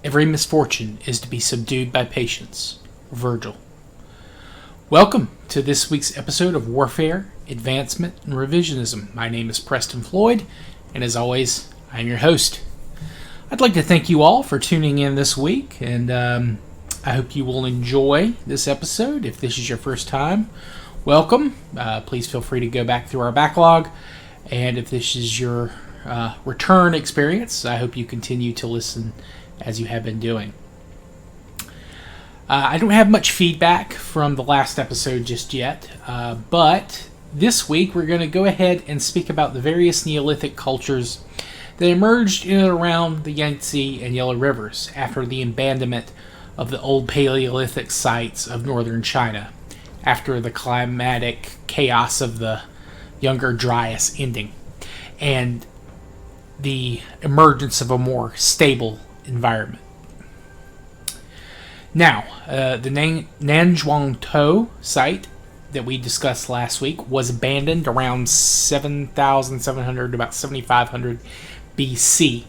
Every misfortune is to be subdued by patience. Virgil. Welcome to this week's episode of Warfare, Advancement, and Revisionism. My name is Preston Floyd, and as always, I'm your host. I'd like to thank you all for tuning in this week, and I hope you will enjoy this episode. If this is your first time, welcome. Please feel free to go back through our backlog, and if this is your return experience, I hope you continue to listen as you have been doing. I don't have much feedback from the last episode just yet, but this week we're going to go ahead and speak about the various Neolithic cultures that emerged in and around the Yangtze and Yellow Rivers after the abandonment of the old Paleolithic sites of northern China, after the climatic chaos of the Younger Dryas ending, and the emergence of a more stable environment. Now, the Nanzhuangtou site that we discussed last week was abandoned around 7,700 to about 7,500 BC.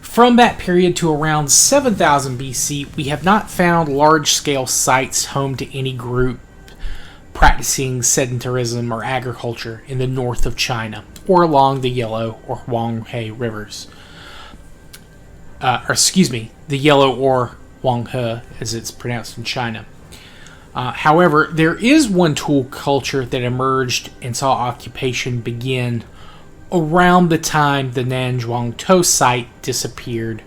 From that period to around 7,000 BC, we have not found large-scale sites home to any group practicing sedentarism or agriculture in the north of China or along the Yellow or Huanghe rivers. The Yellow or Huanghe, as it's pronounced in China. However, there is one tool culture that emerged and saw occupation begin around the time the Nanzhuangtou site disappeared,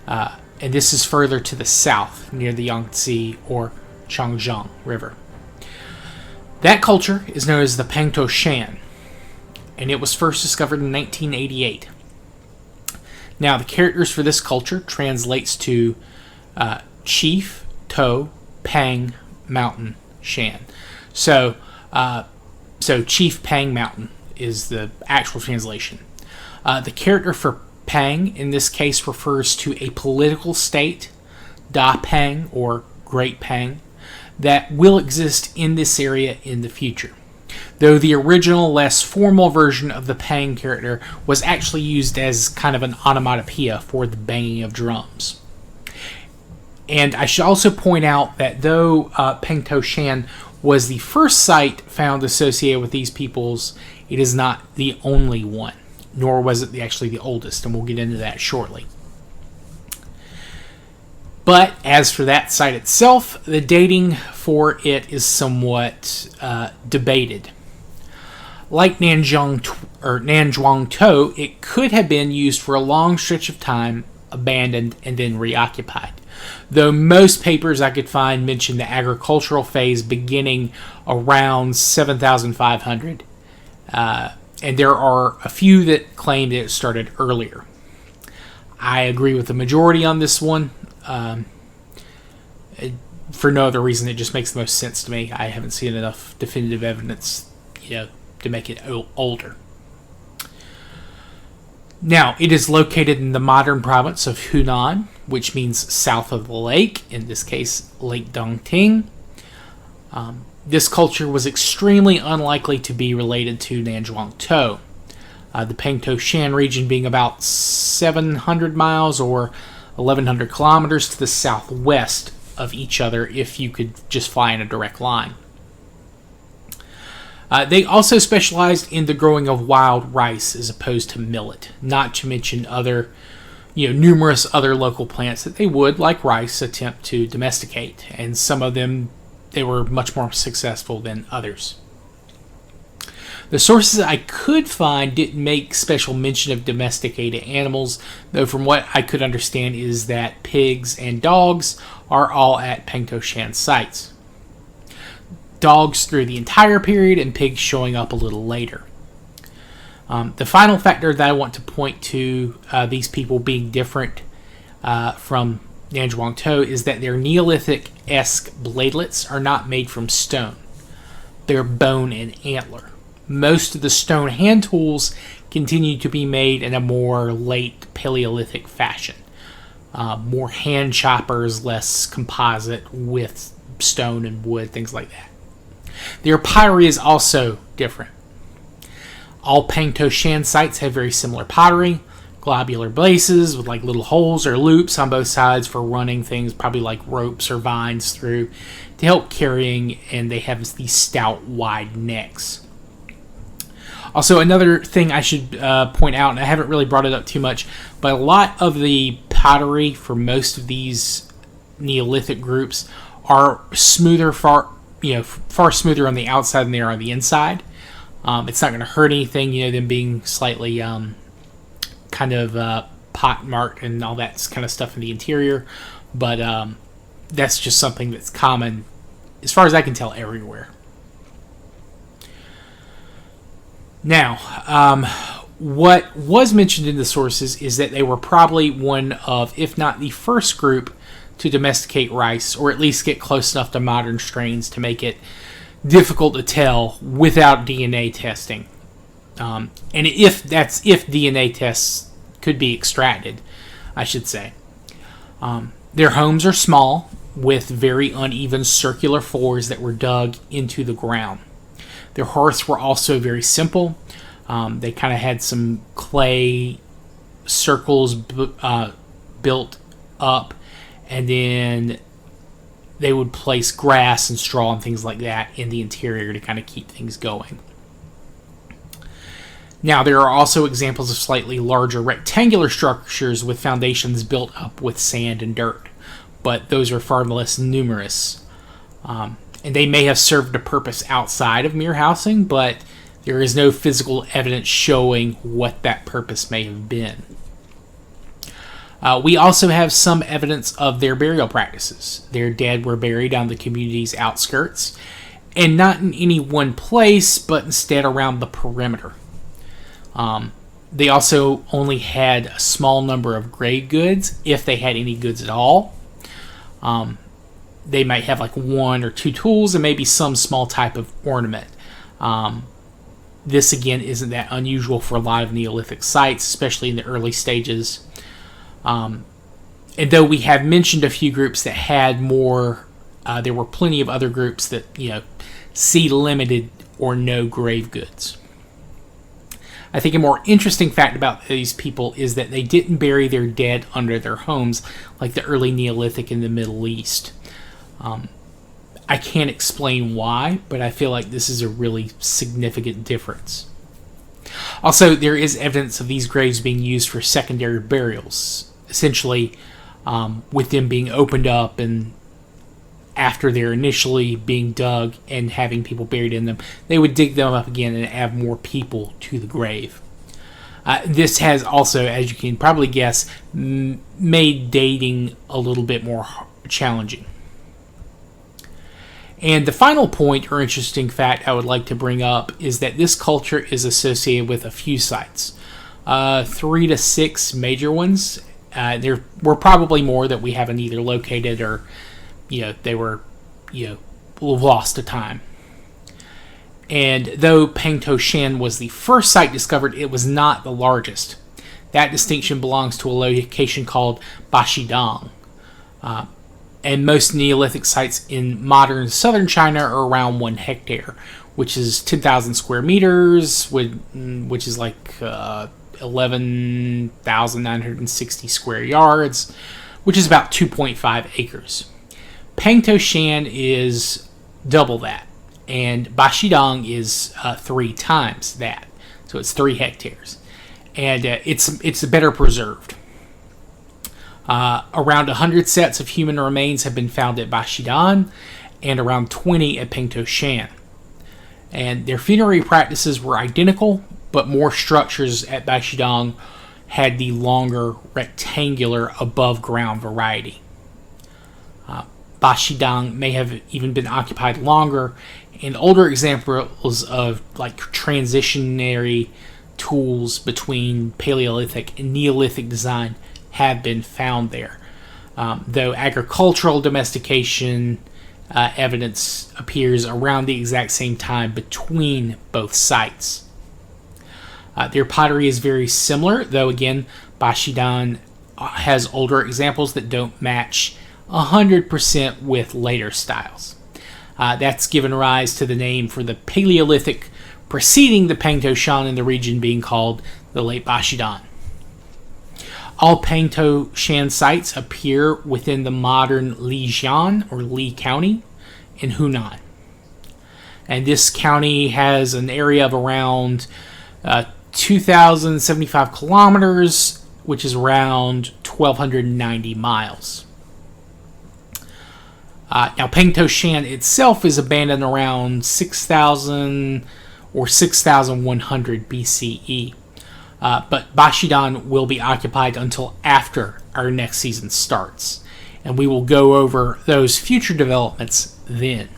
and this is further to the south, near the Yangtze or Xiangshan River. That culture is known as the Pangto Shan, and it was first discovered in 1988. Now, the characters for this culture translates to Chief To Pang Mountain Shan. So Chief Pang Mountain is the actual translation. The character for Pang in this case refers to a political state, Da Pang or Great Pang, that will exist in this area in the future. Though the original, less formal version of the Pang character was actually used as kind of an onomatopoeia for the banging of drums. And I should also point out that though Pangto Shan was the first site found associated with these peoples, it is not the only one, nor was it actually the oldest, and we'll get into that shortly. But as for that site itself, the dating for it is somewhat debated. Like Nanzhuangtou, it could have been used for a long stretch of time, abandoned, and then reoccupied. Though most papers I could find mention the agricultural phase beginning around 7,500, and there are a few that claim that it started earlier. I agree with the majority on this one. For no other reason, it just makes the most sense to me. I haven't seen enough definitive evidence, to make it older. Now, it is located in the modern province of Hunan, which means south of the lake, in this case, Lake Dongting. This culture was extremely unlikely to be related to Nanzhuangtou, the Pangto Shan region being about 700 miles or 1,100 kilometers to the southwest of each other if you could just fly in a direct line. They also specialized in the growing of wild rice as opposed to millet, not to mention other, numerous other local plants that they would, like rice, attempt to domesticate, and some of them, they were much more successful than others. The sources I could find didn't make special mention of domesticated animals, though from what I could understand is that pigs and dogs are all at Pangto Shan sites. Dogs through the entire period and pigs showing up a little later. The final factor that I want to point to these people being different from Nanzhuangtou is that their Neolithic-esque bladelets are not made from stone. They're bone and antler. Most of the stone hand tools continue to be made in a more late Paleolithic fashion. More hand choppers, less composite with stone and wood, things like that. Their pottery is also different. All Pangto Shan sites have very similar pottery. globular bases with like little holes or loops on both sides for running things, probably like ropes or vines through to help carrying, and they have these stout, wide necks. Also, another thing I should point out, and I haven't really brought it up too much, but a lot of the pottery for most of these Neolithic groups are smoother, far smoother on the outside than they are on the inside. It's not going to hurt anything, them being slightly kind of pot marked and all that kind of stuff in the interior, but that's just something that's common, as far as I can tell, everywhere. Now, what was mentioned in the sources is that they were probably one of, if not the first group to domesticate rice, or at least get close enough to modern strains to make it difficult to tell without DNA testing. And if DNA tests could be extracted, I should say. Their homes are small, with very uneven circular floors that were dug into the ground. Their hearths were also very simple. They kind of had some clay circles built up, and then they would place grass and straw and things like that in the interior to kind of keep things going. Now, there are also examples of slightly larger rectangular structures with foundations built up with sand and dirt, but those are far less numerous. And they may have served a purpose outside of mere housing, but there is no physical evidence showing what that purpose may have been. We also have some evidence of their burial practices. Their dead were buried on the community's outskirts, and not in any one place, but instead around the perimeter. They also only had a small number of grave goods, if they had any goods at all. They might have like one or two tools and maybe some small type of ornament. This, again, isn't that unusual for a lot of Neolithic sites, especially in the early stages. And though we have mentioned a few groups that had more, there were plenty of other groups that, see limited or no grave goods. I think a more interesting fact about these people is that they didn't bury their dead under their homes like the early Neolithic in the Middle East. I can't explain why, but I feel like this is a really significant difference. Also, there is evidence of these graves being used for secondary burials, essentially with them being opened up, and after they're initially being dug and having people buried in them, they would dig them up again and add more people to the grave. This has also, as you can probably guess, made dating a little bit more challenging. And the final point or interesting fact I would like to bring up is that this culture is associated with a few sites. 3 to 6 major ones. There were probably more that we haven't either located or, they were, lost to time. And though Pangto Shan was the first site discovered, it was not the largest. That distinction belongs to a location called Bashidang. And most Neolithic sites in modern southern China are around 1 hectare, which is 10,000 square meters, which is like 11,960 square yards, which is about 2.5 acres. Pangto Shan is double that, and Bashidang is 3 times that, so it's 3 hectares, and it's better preserved. Around 100 sets of human remains have been found at Bashidang, and around 20 at Pangto Shan. And their funerary practices were identical, but more structures at Bashidang had the longer rectangular above ground variety. Bashidang may have even been occupied longer, and older examples of like transitionary tools between Paleolithic and Neolithic design have been found there. Though agricultural domestication evidence appears around the exact same time between both sites. Their pottery is very similar, though again, Bashidang has older examples that don't match 100% with later styles. That's given rise to the name for the Paleolithic preceding the Pangto Shan in the region being called the Late Bashidang. All Pangto Shan sites appear within the modern Lijian or Li County in Hunan. And this county has an area of around 2,075 kilometers, which is around 1,290 miles. Now, Pangto Shan itself is abandoned around 6,000 or 6,100 BCE. But Bashidan will be occupied until after our next season starts. And we will go over those future developments then.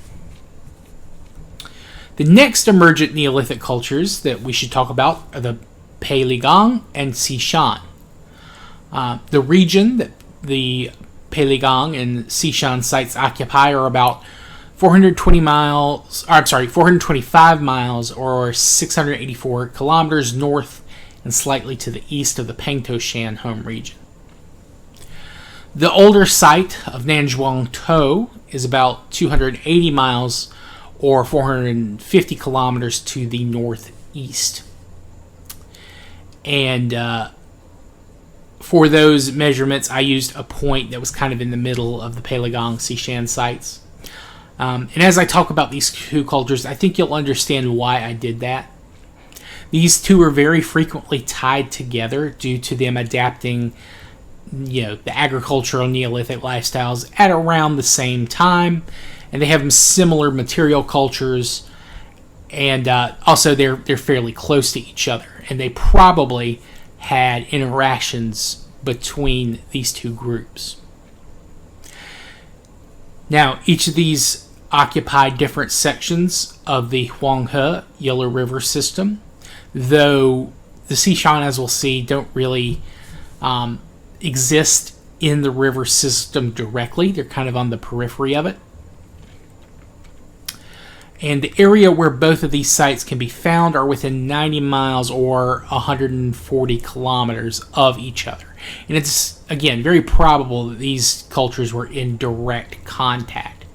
The next emergent Neolithic cultures that we should talk about are the Palagong and Xiangshan. The region that the Palagong and Xiangshan sites occupy are about 425 miles or 684 kilometers north and slightly to the east of the Pangto Shan home region. The older site of Nanzhuangtou is about 280 miles or 450 kilometers to the northeast. And for those measurements, I used a point that was kind of in the middle of the Palagong Xiangshan sites. And as I talk about these two cultures, I think you'll understand why I did that. These two are very frequently tied together due to them adapting, the agricultural Neolithic lifestyles at around the same time, and they have similar material cultures, and also they're fairly close to each other, and they probably had interactions between these two groups. Now, each of these occupied different sections of the Huanghe Yellow River system, though the Xiangshan, as we'll see, don't really exist in the river system directly. They're kind of on the periphery of it. And the area where both of these sites can be found are within 90 miles or 140 kilometers of each other. And it's, again, very probable that these cultures were in direct contact.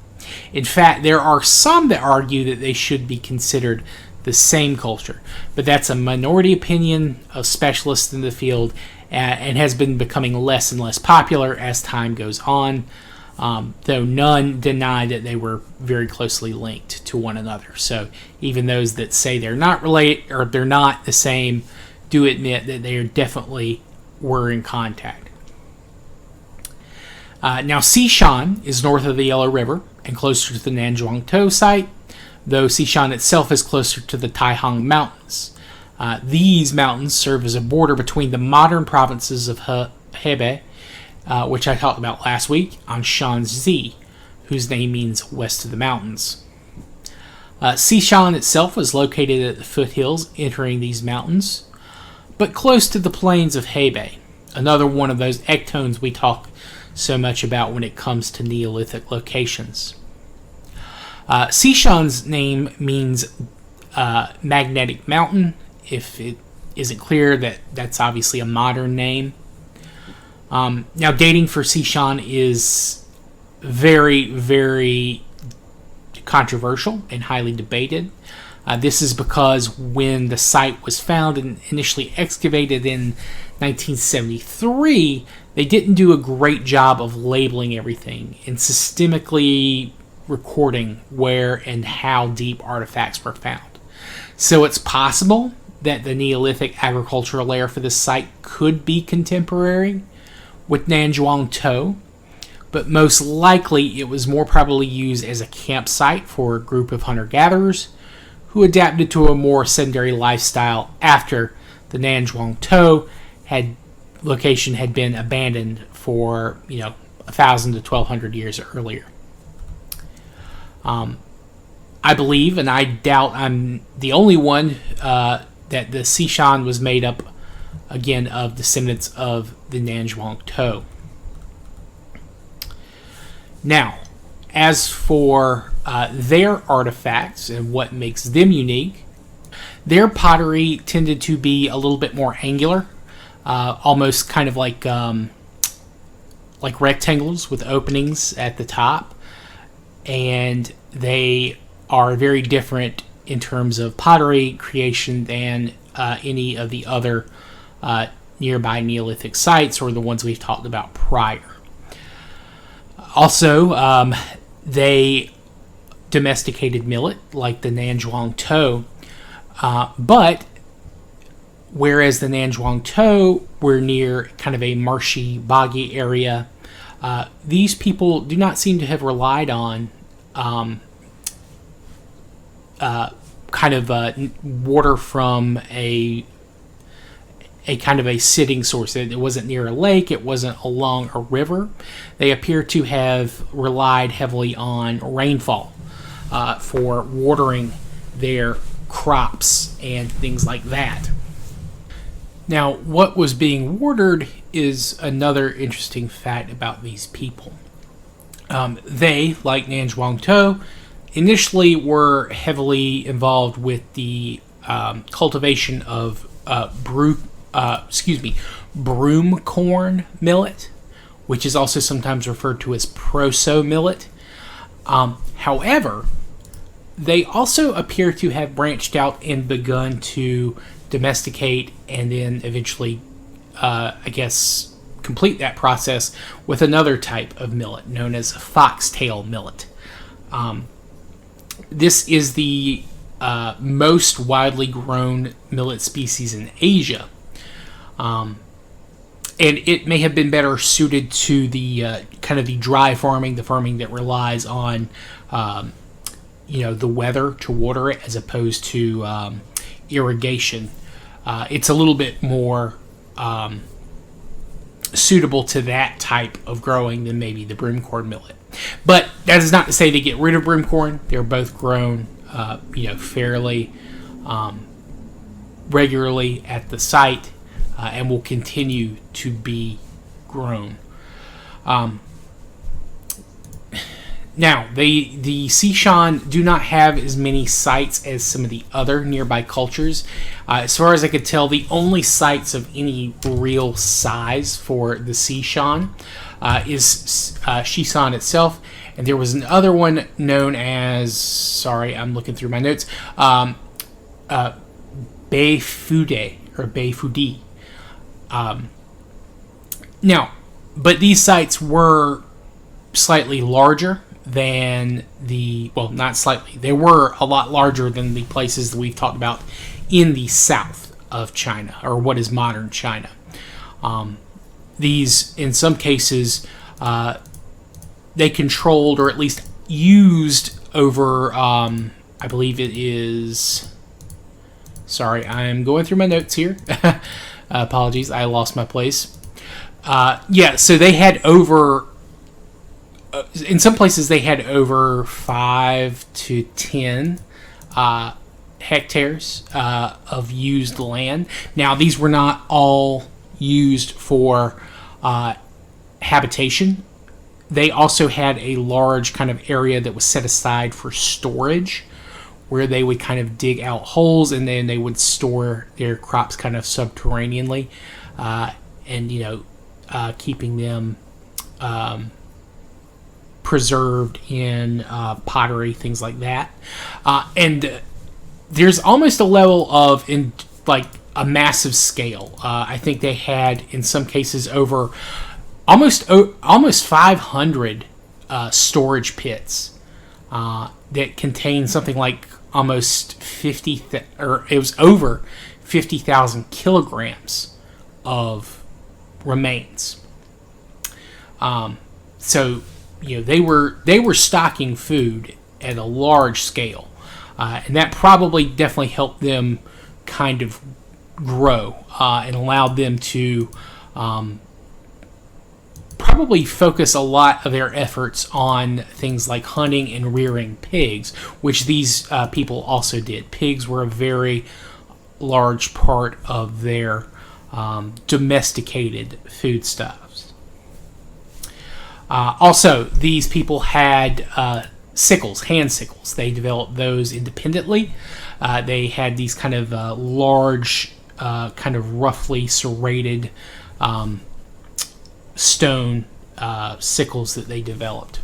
In fact, there are some that argue that they should be considered the same culture, but that's a minority opinion of specialists in the field and has been becoming less and less popular as time goes on, though none deny that they were very closely linked to one another. So even those that say they're not related or they're not the same do admit that they definitely were in contact. Now, Xiangshan is north of the Yellow River and closer to the Nanzhuangtou site, though Xiangshan itself is closer to the Taihang Mountains. These mountains serve as a border between the modern provinces of Hebei, which I talked about last week, on Shanxi, whose name means west of the mountains. Xiangshan itself is located at the foothills entering these mountains, but close to the plains of Hebei, another one of those ectones we talk so much about when it comes to Neolithic locations. Xiangshan's name means magnetic mountain. If it isn't clear, that's obviously a modern name. Now, dating for Xiangshan is very, very controversial and highly debated. This is because when the site was found and initially excavated in 1973, they didn't do a great job of labeling everything and systemically recording where and how deep artifacts were found. So it's possible that the Neolithic agricultural layer for this site could be contemporary with Nanzhuangtou, but most likely it was more probably used as a campsite for a group of hunter-gatherers who adapted to a more sedentary lifestyle after the Nanzhuangtou location had been abandoned for 1,000 to 1,200 years earlier. I believe, and I doubt I'm the only one, that the Xiangshan was made up again of descendants of the Nanzhuangtou. Now, as for their artifacts and what makes them unique, their pottery tended to be a little bit more angular, almost kind of like rectangles with openings at the top, and they are very different in terms of pottery creation than any of the other nearby Neolithic sites or the ones we've talked about prior. Also, they domesticated millet like the Nanzhuang To, but whereas the Nanzhuang To were near kind of a marshy, boggy area, these people do not seem to have relied on water from a kind of a sitting source. It wasn't near a lake. It wasn't along a river. They appear to have relied heavily on rainfall for watering their crops and things like that. Now, what was being watered is another interesting fact about these people. They, like Nanzhuang To, initially were heavily involved with the cultivation of broom corn millet, which is also sometimes referred to as proso millet. However, they also appear to have branched out and begun to domesticate and then eventually, complete that process with another type of millet known as foxtail millet. This is the most widely grown millet species in Asia. And it may have been better suited to the kind of the dry farming, the farming that relies on, the weather to water it as opposed to irrigation. It's a little bit more suitable to that type of growing than maybe the broomcorn millet. But that is not to say they get rid of broomcorn. They're both grown, fairly regularly at the site, and will continue to be grown. Now, the Xiangshan do not have as many sites as some of the other nearby cultures. As far as I could tell, the only sites of any real size for the Xiangshan is Xingshan itself, and there was another one known as, sorry, I'm looking through my notes, Beifude, or Beifudi. Now, but these sites were slightly larger than not slightly, they were a lot larger than the places that we've talked about in the south of China, or what is modern China. These, in some cases, they controlled or at least used over, I believe it is, sorry, I'm going through my notes here. Apologies, I lost my place. So they had over, in some places they had over 5 to 10 hectares of used land. Now, these were not all used for habitation. They also had a large kind of area that was set aside for storage, where they would kind of dig out holes and then they would store their crops kind of subterraneanly, and keeping them preserved in pottery, things like that. And there's almost a level of a massive scale. I think they had, in some cases, over almost 500 storage pits that contained something like almost 50, or it was over 50,000 kilograms of remains. So they were stocking food at a large scale, and that probably definitely helped them kind of grow and allowed them to probably focus a lot of their efforts on things like hunting and rearing pigs, which these people also did. Pigs were a very large part of their domesticated foodstuffs. Also, these people had sickles, hand sickles. They developed those independently. They had these kind of large, kind of roughly serrated stone sickles that they developed.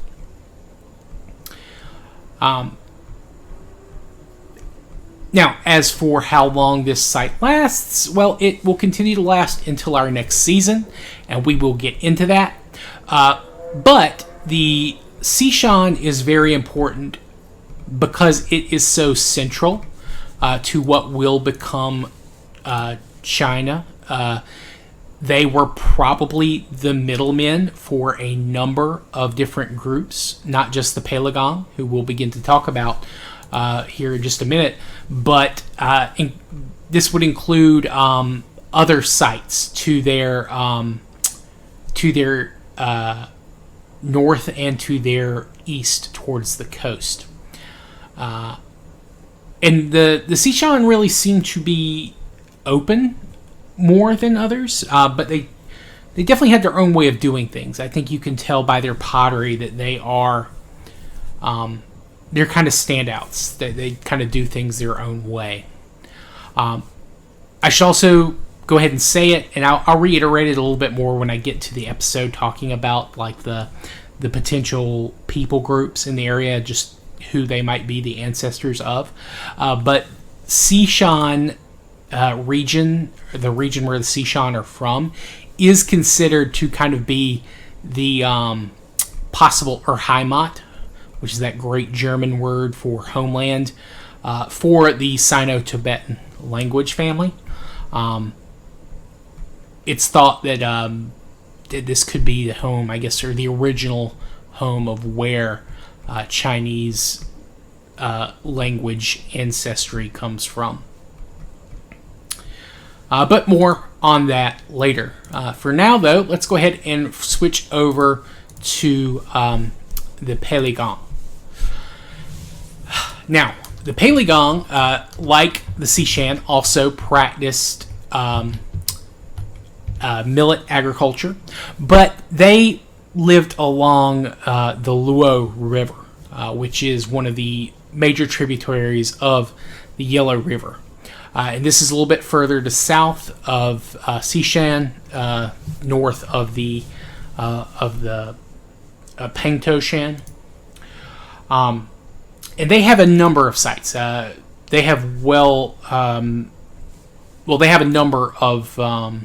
Now, as for how long this site lasts, well, it will continue to last until our next season, and we will get into that. But the Xingshan is very important because it is so central to what will become China. They were probably the middlemen for a number of different groups, not just the Palagong, who we'll begin to talk about here in just a minute, but this would include other sites to their north and to their east towards the coast. And the Xingshan really seem to be open more than others, but they definitely had their own way of doing things. I think you can tell by their pottery that they are they're kind of standouts. They kind of do things their own way. I should also go ahead and say it, and I'll reiterate it a little bit more when I get to the episode talking about like the potential people groups in the area, just who they might be the ancestors of. But Xingshan region, the region where the Xingshan are from, is considered to kind of be the possible Heimat, which is that great German word for homeland, for the Sino-Tibetan language family. It's thought that this could be the home, I guess, or the original home of where Chinese language ancestry comes from. But more on that later. For now, though, let's go ahead and switch over to the Palagong. Now, the Palagong, like the Xingshan, also practiced millet agriculture, but they lived along the Luo River, which is one of the major tributaries of the Yellow River. And this is a little bit further to south of Xingshan, north of the Pangto Shan. And they have a number of sites. They have they have a number of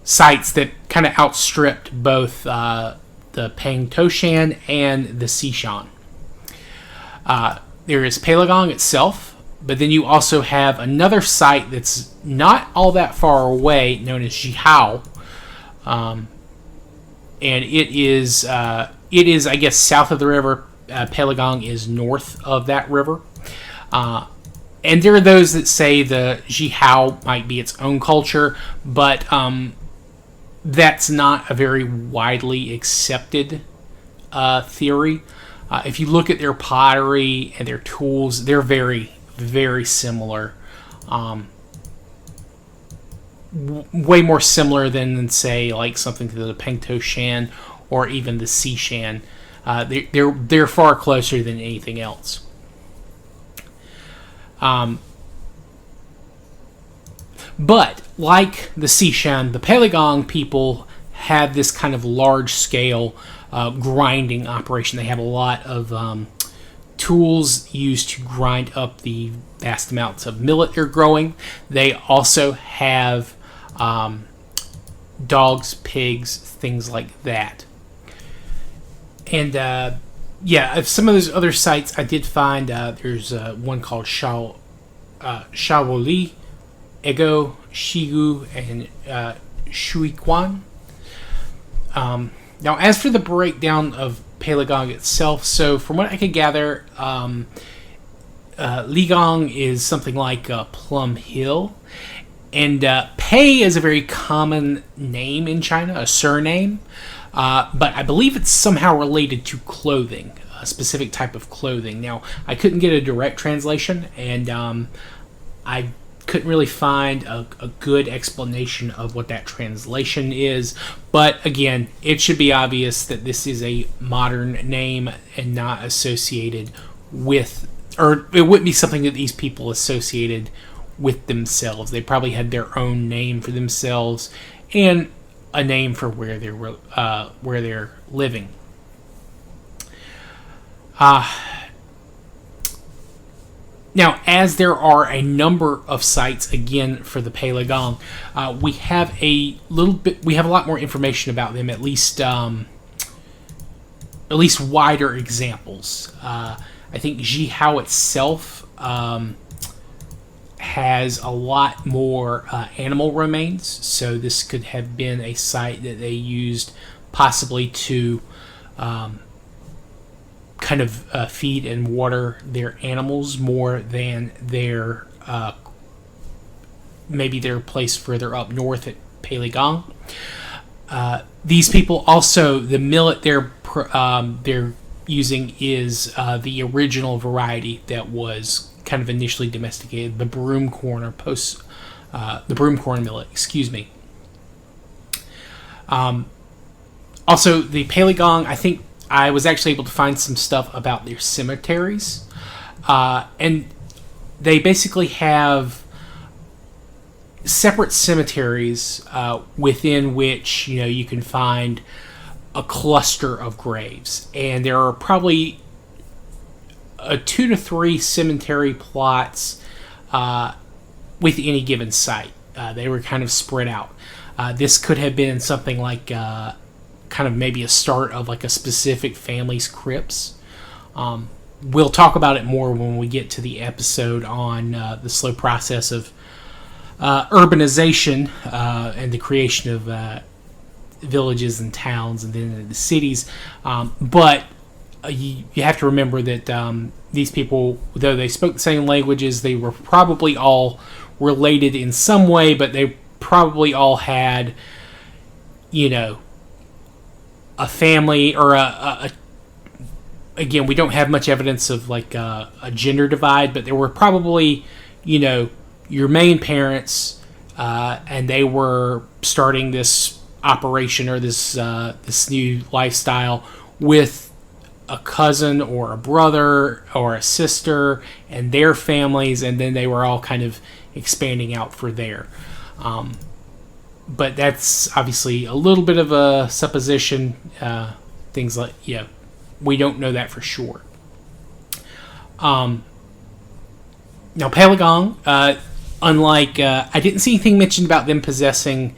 sites that kind of outstripped both the Pangto Shan and the Xingshan. There is Palagong itself, but then you also have another site that's not all that far away, known as Zhihao, and it is, I guess, south of the river. Palagong is north of that river. And there are those that say the Zhihao might be its own culture, but that's not a very widely accepted theory. If you look at their pottery and their tools, they're very, very similar. Way more similar than, say, like something to the Pangto Shan or even the Xingshan. They're far closer than anything else. But like the Xingshan, the Palagong people have this kind of large-scale grinding operation. They have a lot of tools used to grind up the vast amounts of millet they're growing. They also have dogs, pigs, things like that. And some of those other sites I did find. There's one called Huli, Ego, Shigu, and Shuiquan. Now, as for the breakdown of Palagong itself, so from what I could gather, Ligong is something like Plum Hill, and Pei is a very common name in China, a surname, but I believe it's somehow related to clothing, a specific type of clothing. Now, I couldn't get a direct translation, and I couldn't really find a good explanation of what that translation is, but again, it should be obvious that this is a modern name and not associated with, or it wouldn't be something that these people associated with themselves. They probably had their own name for themselves and a name for where they're living. Now, as there are a number of sites again for the Palagong, we have a lot more information about them. At least wider examples. I think Jihao itself has a lot more animal remains, so this could have been a site that they used possibly to kind of feed and water their animals more than their maybe their place further up north at Palagong. These people also, the millet they're using is the original variety that was kind of initially domesticated, the broom corn or the broom corn millet. Excuse me. Also, the Palagong, I think I was actually able to find some stuff about their cemeteries, and they basically have separate cemeteries within which you can find a cluster of graves, and there are probably 2 to 3 cemetery plots with any given site. They were kind of spread out. This could have been something like kind of maybe a start of like a specific family's crypts. We'll talk about it more when we get to the episode on the slow process of urbanization and the creation of villages and towns and then the cities. But you have to remember that these people, though they spoke the same languages, they were probably all related in some way, but they probably all had, a family or again, we don't have much evidence of like a gender divide, but there were probably, your main parents, and they were starting this operation or this new lifestyle with a cousin or a brother or a sister and their families, and then they were all kind of expanding out for there. But that's obviously a little bit of a supposition. Things like, we don't know that for sure. Now, Palagong, unlike, I didn't see anything mentioned about them possessing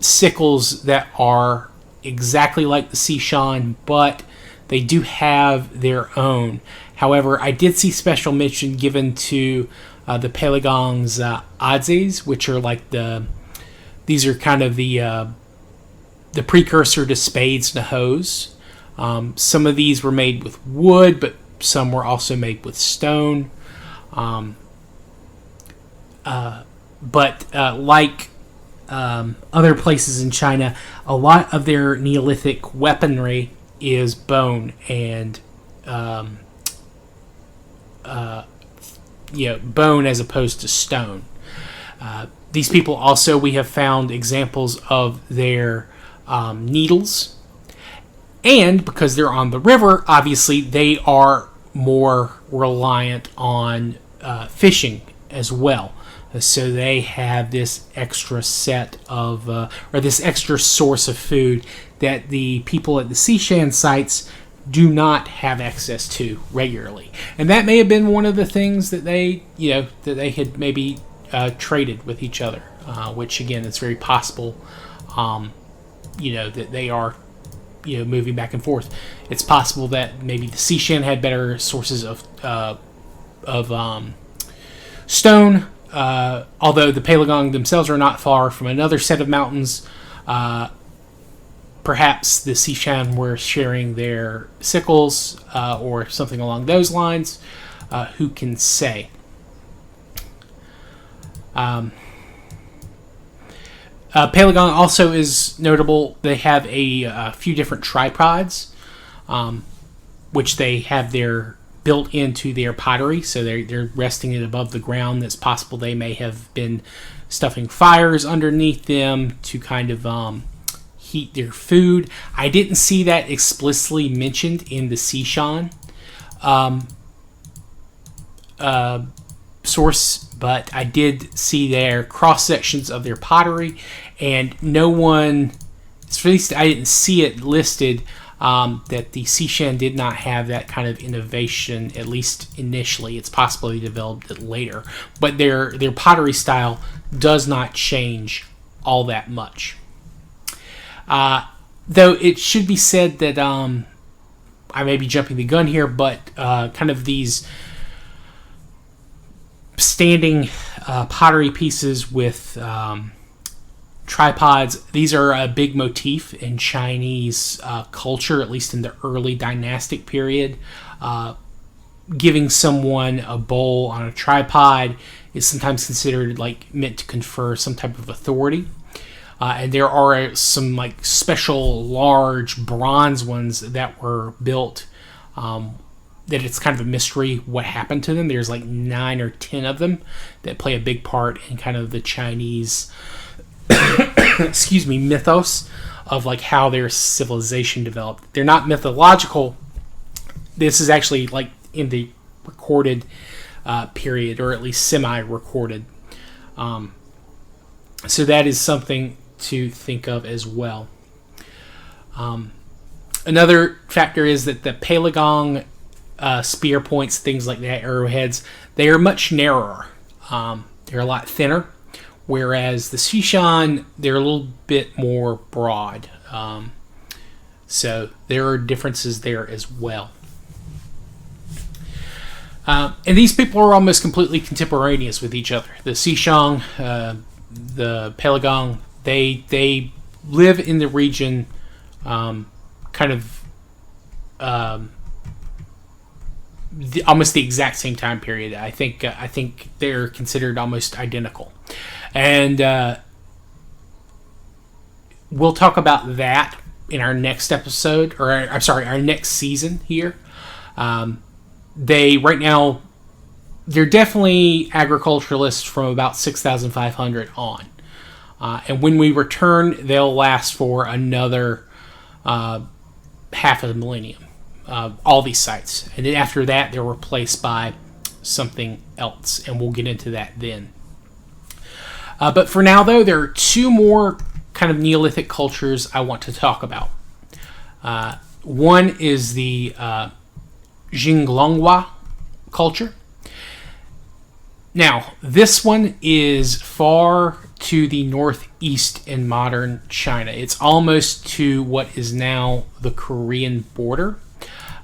sickles that are exactly like the Xiangshan, but they do have their own. However, I did see special mention given to the Palagong's adzes, which are like these are kind of the precursor to spades and hoes. Some of these were made with wood, but some were also made with stone. But like other places in China, a lot of their Neolithic weaponry is bone and bone as opposed to stone. These people also, we have found examples of their needles, and because they're on the river, obviously they are more reliant on fishing as well. So they have this extra set of, or this extra source of food that the people at the Xiangshan sites do not have access to regularly. And that may have been one of the things that they had maybe traded with each other, which again, it's very possible, that they are, moving back and forth. It's possible that maybe the Xiangshan had better sources of stone, although the Palagong themselves are not far from another set of mountains. Perhaps the Xiangshan were sharing their sickles or something along those lines. Who can say? Palagong also is notable. They have a few different tripods, which they have built into their pottery, so they're resting it above the ground. It's possible they may have been stuffing fires underneath them to kind of heat their food. I didn't see that explicitly mentioned in the Xiangshan source, but I did see their cross sections of their pottery, and no one, at least I didn't see it listed, that the Xiangshan did not have that kind of innovation, at least initially. It's possible they developed it later. But their pottery style does not change all that much. Though it should be said that I may be jumping the gun here, but kind of these standing pottery pieces with tripods, these are a big motif in Chinese culture, at least in the early dynastic period. Giving someone a bowl on a tripod is sometimes considered like meant to confer some type of authority. And there are some like special large bronze ones that were built that it's kind of a mystery what happened to them. There's like 9 or 10 of them that play a big part in kind of the Chinese mythos of like how their civilization developed. They're not mythological. This is actually like in the recorded period, or at least semi-recorded. So that is something to think of as well. Another factor is that the Palagong spear points, things like that, arrowheads, they are much narrower. They're a lot thinner, whereas the Xiangshan, they're a little bit more broad. So there are differences there as well. And these people are almost completely contemporaneous with each other. The Xiangshan, the Palagong, they live in the region almost the exact same time period. I think they're considered almost identical. And we'll talk about that in our next episode, or our next season here. They're definitely agriculturalists from about 6,500 on. And when we return, they'll last for another half of the millennium. All these sites. And then after that, they're replaced by something else. And we'll get into that then. But for now, though, there are 2 more kind of Neolithic cultures I want to talk about. One is the Zhang Longwah culture. Now, this one is far to the northeast in modern China. It's almost to what is now the Korean border.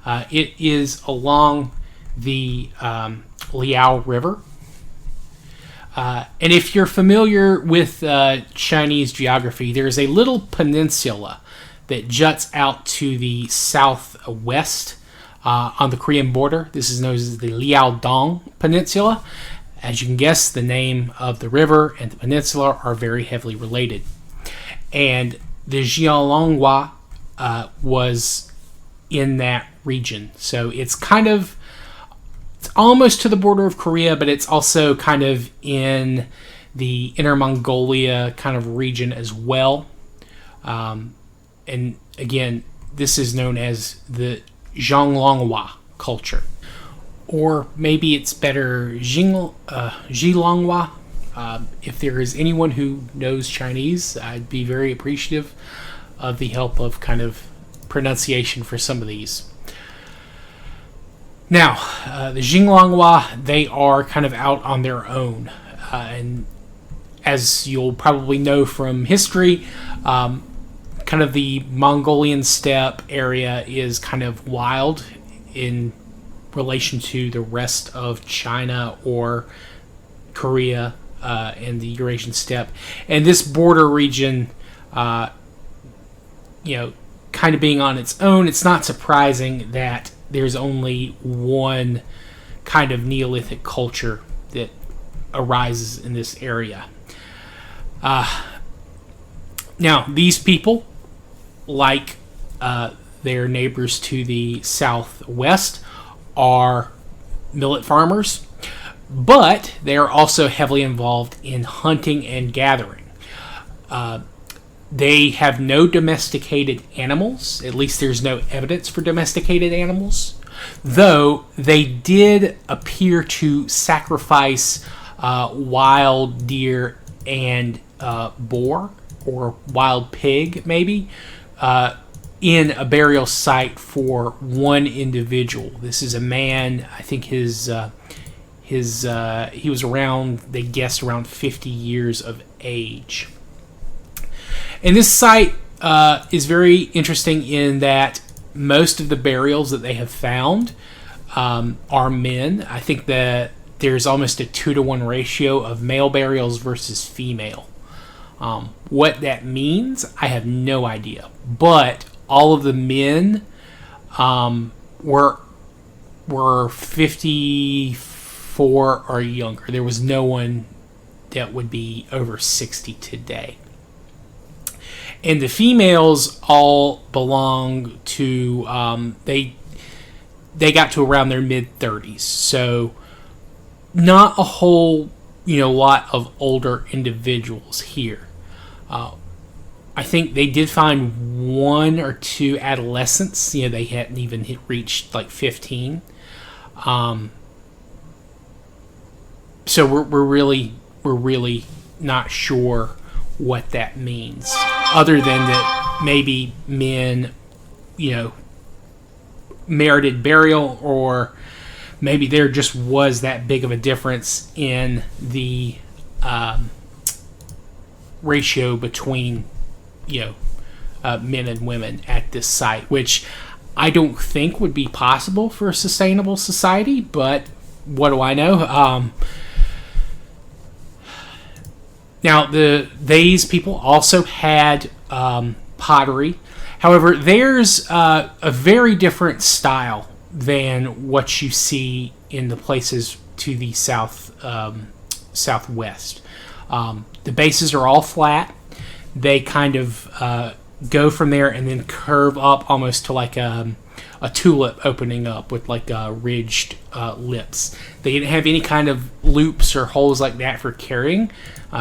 It is along the Liao River. And if you're familiar with Chinese geography, there's a little peninsula that juts out to the southwest on the Korean border. This is known as the Liaodong Peninsula. As you can guess, the name of the river and the peninsula are very heavily related. And the Zhang Longwah was in that region. So it's almost to the border of Korea, but it's also kind of in the Inner Mongolia kind of region as well. And again, this is known as the Zhang Longwah culture. Or maybe it's better Zhilongwa. If there is anyone who knows Chinese, I'd be very appreciative of the help of kind of pronunciation for some of these. Now, the Zhilongwa, they are kind of out on their own. And as you'll probably know from history, kind of the Mongolian steppe area is kind of wild in relation to the rest of China or Korea and the Eurasian steppe. And this border region, kind of being on its own, it's not surprising that there's only one kind of Neolithic culture that arises in this area. Now, these people, like their neighbors to the southwest, are millet farmers, but they are also heavily involved in hunting and gathering. They have no domesticated animals. At least there's no evidence for domesticated animals, though they did appear to sacrifice wild deer and boar, or wild pig maybe, in a burial site for one individual. This is a man. I think he was around, they guessed, around 50 years of age. And this site is very interesting in that most of the burials that they have found are men. I think that there's almost a 2-to-1 ratio of male burials versus female. What that means, I have no idea. But all of the men were 54 or younger. There was no one that would be over 60 today. And the females all belong to, they got to around their mid-30s. So not a whole, lot of older individuals here. I think they did find 1 or 2 adolescents. They hadn't even reached like 15. So we're really not sure what that means, other than that maybe men, merited burial, or maybe there just was that big of a difference in the ratio between, men and women at this site, which I don't think would be possible for a sustainable society, but what do I know? Now, these people also had pottery. However, there's a very different style than what you see in the places to the southwest. The bases are all flat. They kind of go from there and then curve up almost to like a tulip opening up with like ridged lips. They didn't have any kind of loops or holes like that for carrying.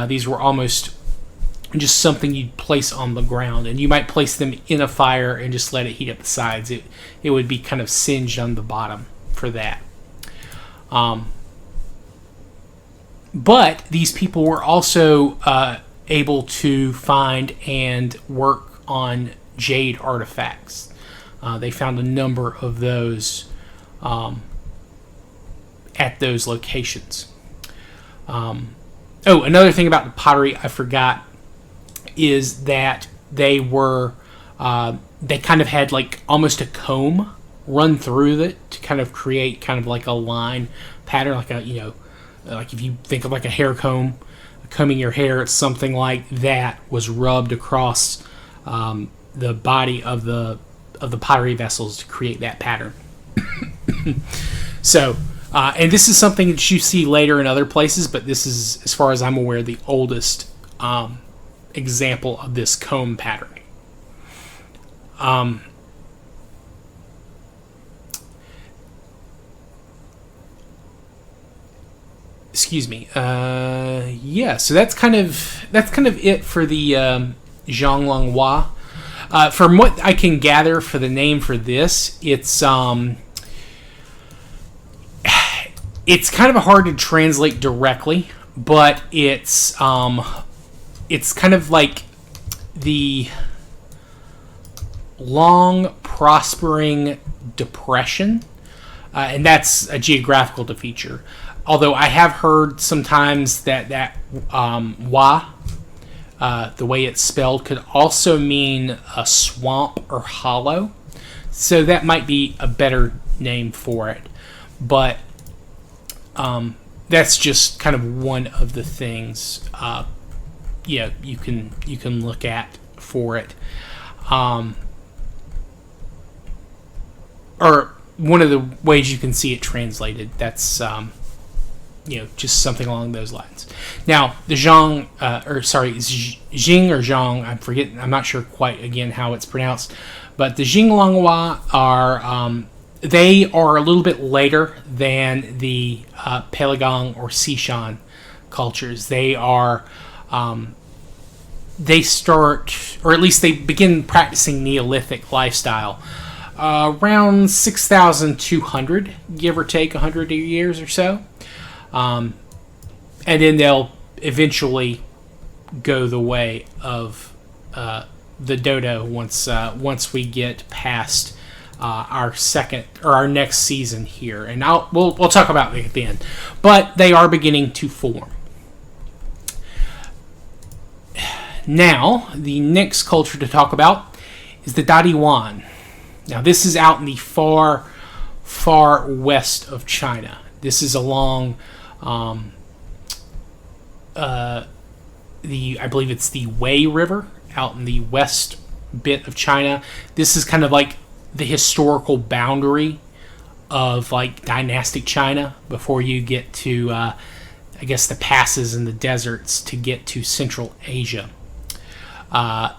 These were almost just something you'd place on the ground, and you might place them in a fire and just let it heat up the sides. It would be kind of singed on the bottom for that. But these people were also able to find and work on jade artifacts. They found a number of those at those locations. Another thing about the pottery I forgot is that they were they kind of had like almost a comb run through it to kind of create kind of like a line pattern, like a like if you think of like a hair comb, combing your hair, it's something like that was rubbed across the body of the pottery vessels to create that pattern. So, and this is something that you see later in other places, but this is, as far as I'm aware, the oldest example of this comb pattern. Excuse me. Yeah, so that's kind of it for the Zhang Longwah. From what I can gather for the name for this, it's kind of hard to translate directly, but it's kind of like the long prospering depression, and that's a geographical feature. Although I have heard sometimes that wa, the way it's spelled, could also mean a swamp or hollow. So that might be a better name for it. But that's just kind of one of the things you can look at for it. Or one of the ways you can see it translated. That's just something along those lines. Now, the Zhang, Jing or Zhang, I'm not sure quite again how it's pronounced, but the Zhang Longwah they are a little bit later than the Palagong or Xiangshan cultures. They are, they start, or at least they begin practicing Neolithic lifestyle around 6,200, give or take 100 years or so. And then they'll eventually go the way of the dodo once we get past our next season here, and we'll talk about it then. But they are beginning to form. Now, the next culture to talk about is the Dadiwan. Now, this is out in the far, far west of China. This is along I believe it's the Wei River out in the west bit of China. This is kind of like the historical boundary of like dynastic China before you get to I guess the passes and the deserts to get to Central Asia.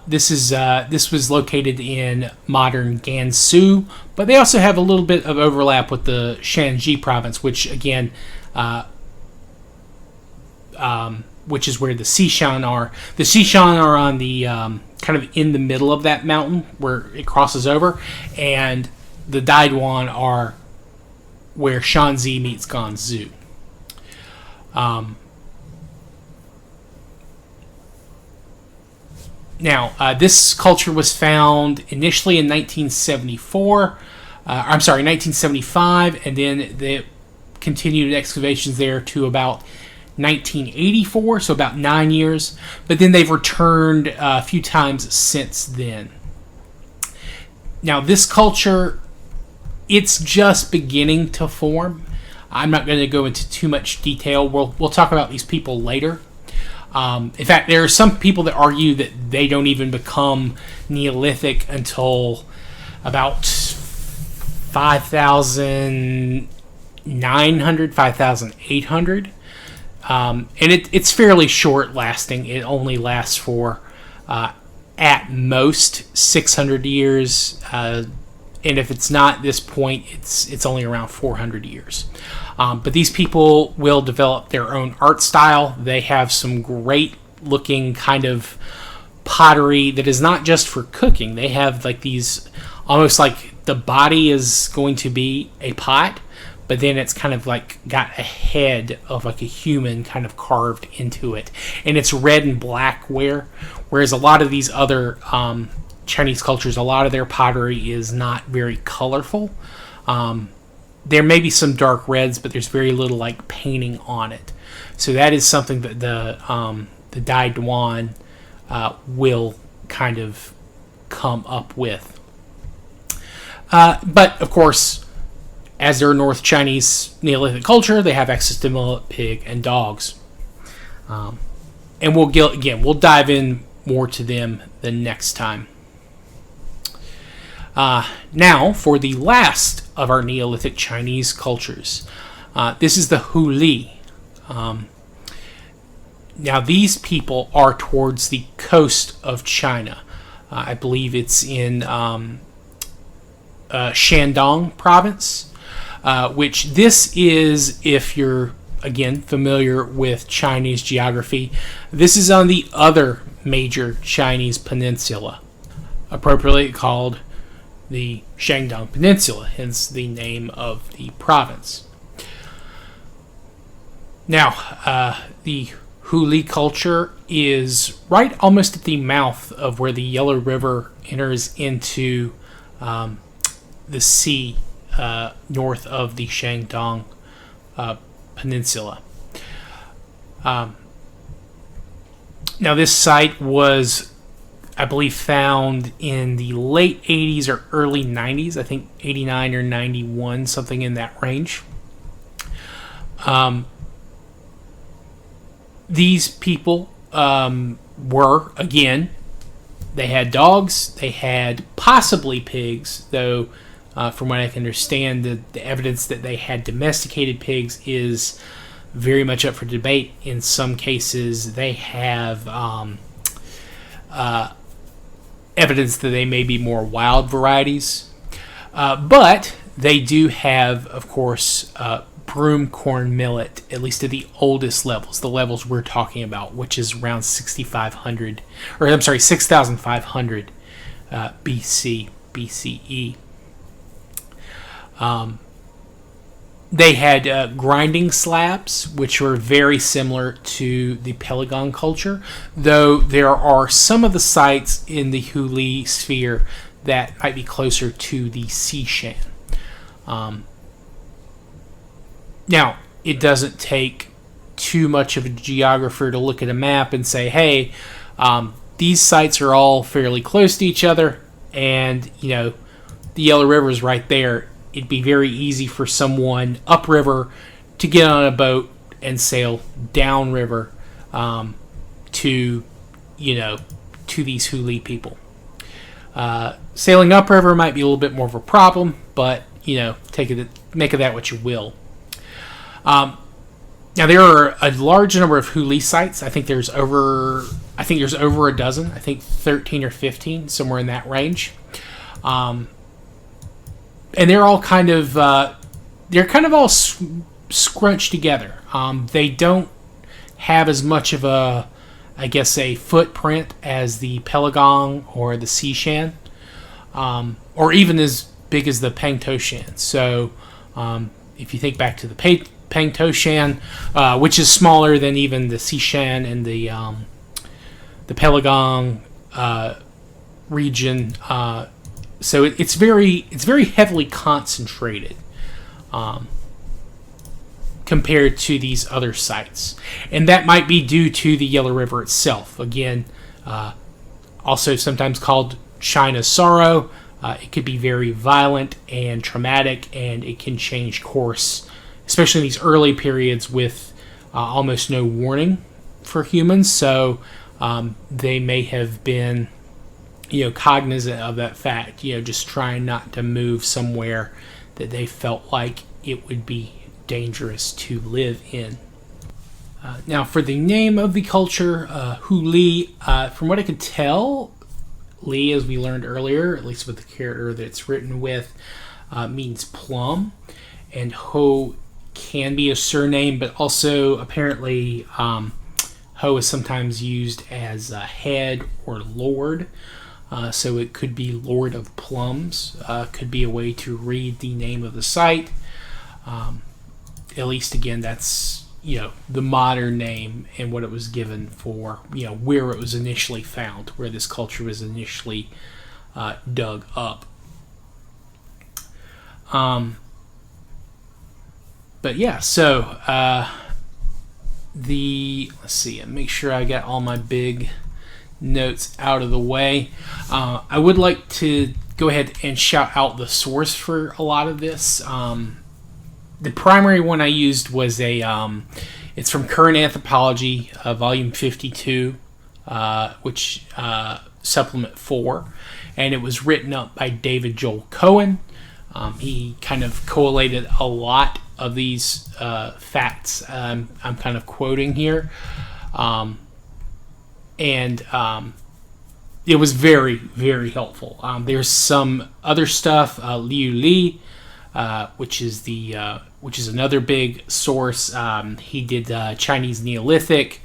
This was located in modern Gansu, but they also have a little bit of overlap with the Shanxi province, which again, which is where the Xiangshan are. The Xiangshan are on the kind of in the middle of that mountain where it crosses over, and the Daiduan are where Shanxi meets Gansu. Now, this culture was found initially in 1974. 1975, and then the continued excavations there to about 1984, so about 9 years. But then they've returned a few times since then. Now, this culture, it's just beginning to form. I'm not going to go into too much detail. We'll talk about these people later. In fact, there are some people that argue that they don't even become Neolithic until about 5,900, 5,800. And it's fairly short lasting. It only lasts for at most 600 years. And if it's not this point, it's only around 400 years. But these people will develop their own art style. They have some great looking kind of pottery that is not just for cooking. They have like these, almost like the body is going to be a pot, but then it's kind of like got a head of like a human kind of carved into it. And it's red and black whereas a lot of these other Chinese cultures, a lot of their pottery is not very colorful. There may be some dark reds, but there's very little like painting on it. So that is something that the Daiduan will kind of come up with. But of course, as they're North Chinese Neolithic culture, they have access to millet, pig, and dogs. And we'll dive in more to them the next time. Now, for the last of our Neolithic Chinese cultures. This is the Huli. Now, these people are towards the coast of China. I believe it's in Shandong province, which this is, if you're, again, familiar with Chinese geography, this is on the other major Chinese peninsula, appropriately called the Shandong Peninsula, hence the name of the province. Now, the Huli culture is right almost at the mouth of where the Yellow River enters into the sea north of the Shandong Peninsula. Now, this site was, I believe, found in the late 80s or early 90s. I think 89 or 91, something in that range. These people were, again, they had dogs, they had possibly pigs, though from what I can understand, the evidence that they had domesticated pigs is very much up for debate. In some cases, they have evidence that they may be more wild varieties. But they do have, of course, broom corn millet, at least at the oldest levels, the levels we're talking about, which is around 6,500 BC, BCE. They had grinding slabs, which were very similar to the Palagong culture, though there are some of the sites in the Huli sphere that might be closer to the Xiangshan. Now, it doesn't take too much of a geographer to look at a map and say, hey, these sites are all fairly close to each other, and, the Yellow River is right there. It'd be very easy for someone upriver to get on a boat and sail downriver to these Huli people. Sailing upriver might be a little bit more of a problem, but make of that what you will. Now there are a large number of Huli sites. I think there's over a dozen. I think 13 or 15, somewhere in that range. And they're all kind of all scrunched together. They don't have as much of a footprint as the Palagong or the Xiangshan, or even as big as the Pangto Shan. So, if you think back to the Pangto Shan, which is smaller than even the Xiangshan and the Palagong region. So it's very heavily concentrated compared to these other sites, and that might be due to the Yellow River itself. Again, also sometimes called China's sorrow. It could be very violent and traumatic, and it can change course, especially in these early periods with almost no warning for humans. So they may have been cognizant of that fact, just trying not to move somewhere that they felt like it would be dangerous to live in. Now, for the name of the culture, Huli, from what I could tell, Li, as we learned earlier, at least with the character that it's written with, means plum, and Ho can be a surname, but also apparently Ho is sometimes used as a head or lord. So it could be Lord of Plums, could be a way to read the name of the site. At least, again, that's, the modern name and what it was given for, where it was initially found, where this culture was initially dug up. But yeah, so let's see, make sure I got all my big notes out of the way. I would like to go ahead and shout out the source for a lot of this. The primary one I used was it's from Current Anthropology, volume 52, which supplement 4, and it was written up by David Joel Cohen. He kind of collated a lot of these facts I'm kind of quoting here. And it was very, very helpful. There's some other stuff, Liu Li, which is another big source. He did Chinese Neolithic,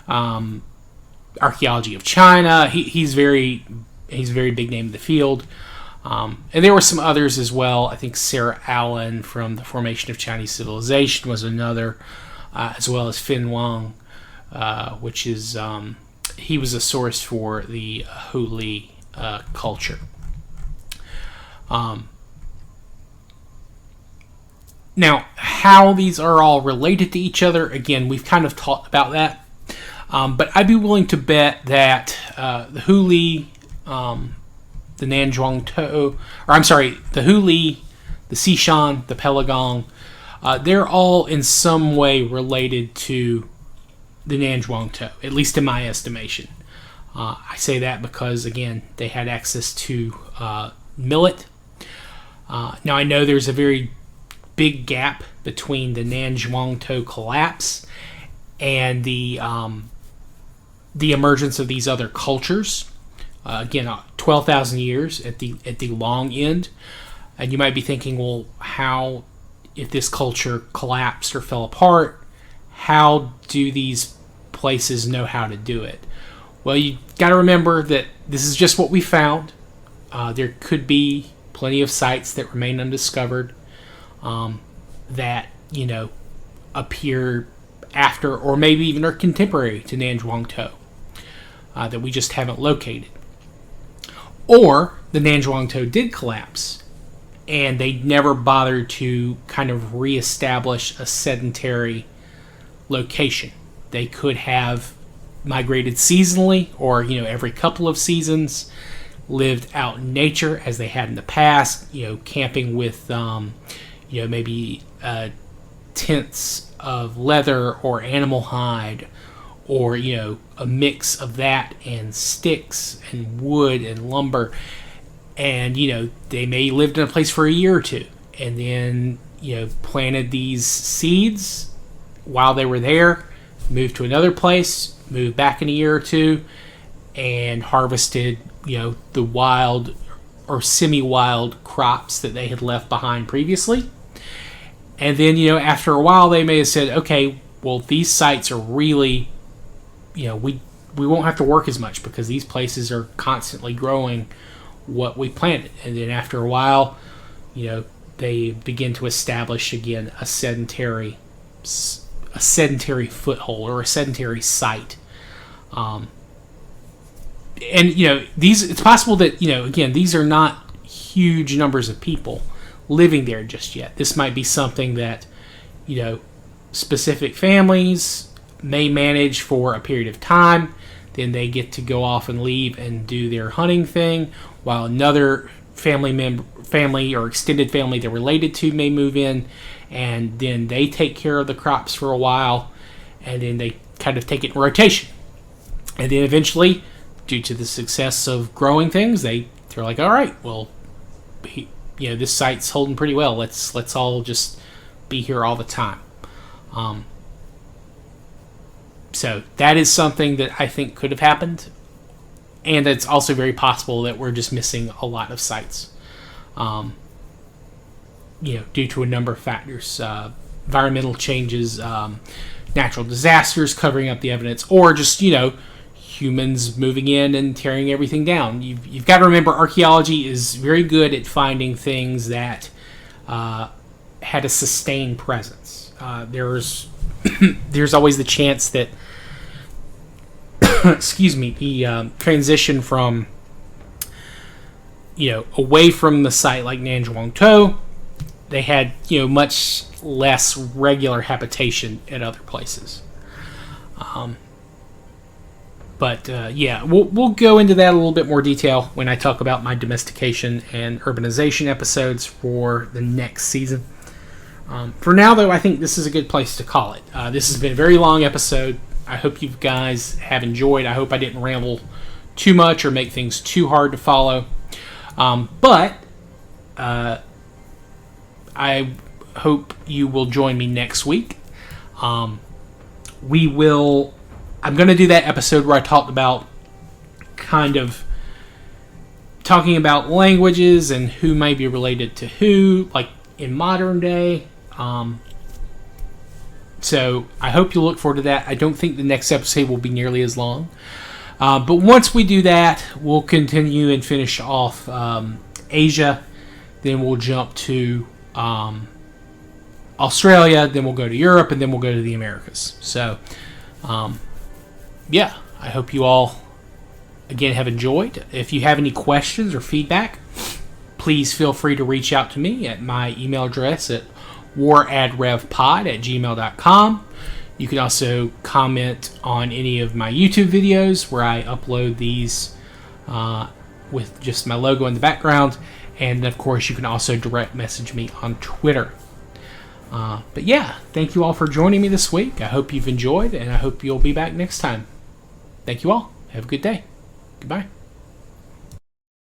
archaeology of China. He's a very big name in the field. And there were some others as well. I think Sarah Allen from the Formation of Chinese Civilization was another, as well as Fin Wang, which is he was a source for the Huli culture. Now, how these are all related to each other, again, we've kind of talked about that. But I'd be willing to bet that the Huli, the Nanzhuangtou, the Huli, the Xiangshan, the Palagong, they're all in some way related to the Nanzhuangtou, at least in my estimation. I say that because, again, they had access to millet. Now, I know there's a very big gap between the Nanzhuangtou collapse and the emergence of these other cultures. Again, 12,000 years at the long end. And you might be thinking, well, how, if this culture collapsed or fell apart, how do these places know how to do it? Well, you got to remember that this is just what we found. There could be plenty of sites that remain undiscovered. that, appear after or maybe even are contemporary to Nanzhuangtou that we just haven't located. Or the Nanzhuangtou did collapse and they never bothered to kind of reestablish a sedentary location. They could have migrated seasonally or, every couple of seasons, lived out in nature as they had in the past, camping with, maybe tents of leather or animal hide or, a mix of that and sticks and wood and lumber. And, they may lived in a place for a year or two and then, planted these seeds while they were there, moved to another place, moved back in a year or two, and harvested, the wild or semi-wild crops that they had left behind previously. And then, after a while, they may have said, okay, well, these sites are really, we won't have to work as much because these places are constantly growing what we planted. And then after a while, they begin to establish again a sedentary foothold or a sedentary site. And it's possible that again, these are not huge numbers of people living there just yet. This might be something that specific families may manage for a period of time. Then they get to go off and leave and do their hunting thing, while another family or extended family they're related to may move in, and then they take care of the crops for a while, and then they kind of take it in rotation. And then eventually, due to the success of growing things, they're like, all right, well, this site's holding pretty well. Let's all just be here all the time. So that is something that I think could have happened, and it's also very possible that we're just missing a lot of sites, due to a number of factors, environmental changes, natural disasters covering up the evidence, or just humans moving in and tearing everything down. You've got to remember, archaeology is very good at finding things that had a sustained presence. There's always the chance that the transition from away from the site like Nanzhuangtou, they had much less regular habitation at other places. But we'll go into that a little bit more detail when I talk about my domestication and urbanization episodes for the next season. For now, though, I think this is a good place to call it. This has been a very long episode. I hope you guys have enjoyed. I hope I didn't ramble too much or make things too hard to follow. But I hope you will join me next week. I'm going to do that episode where I talked about talking about languages and who may be related to who, like in modern day. So I hope you'll look forward to that. I don't think the next episode will be nearly as long. But once we do that, we'll continue and finish off Asia. Then we'll jump to Australia. Then we'll go to Europe. And then we'll go to the Americas. So, I hope you all, again, have enjoyed. If you have any questions or feedback, please feel free to reach out to me at my email address at waradrevpod@gmail.com. You can also comment on any of my YouTube videos where I upload these with just my logo in the background. And, of course, you can also direct message me on Twitter. Thank you all for joining me this week. I hope you've enjoyed, and I hope you'll be back next time. Thank you all. Have a good day. Goodbye.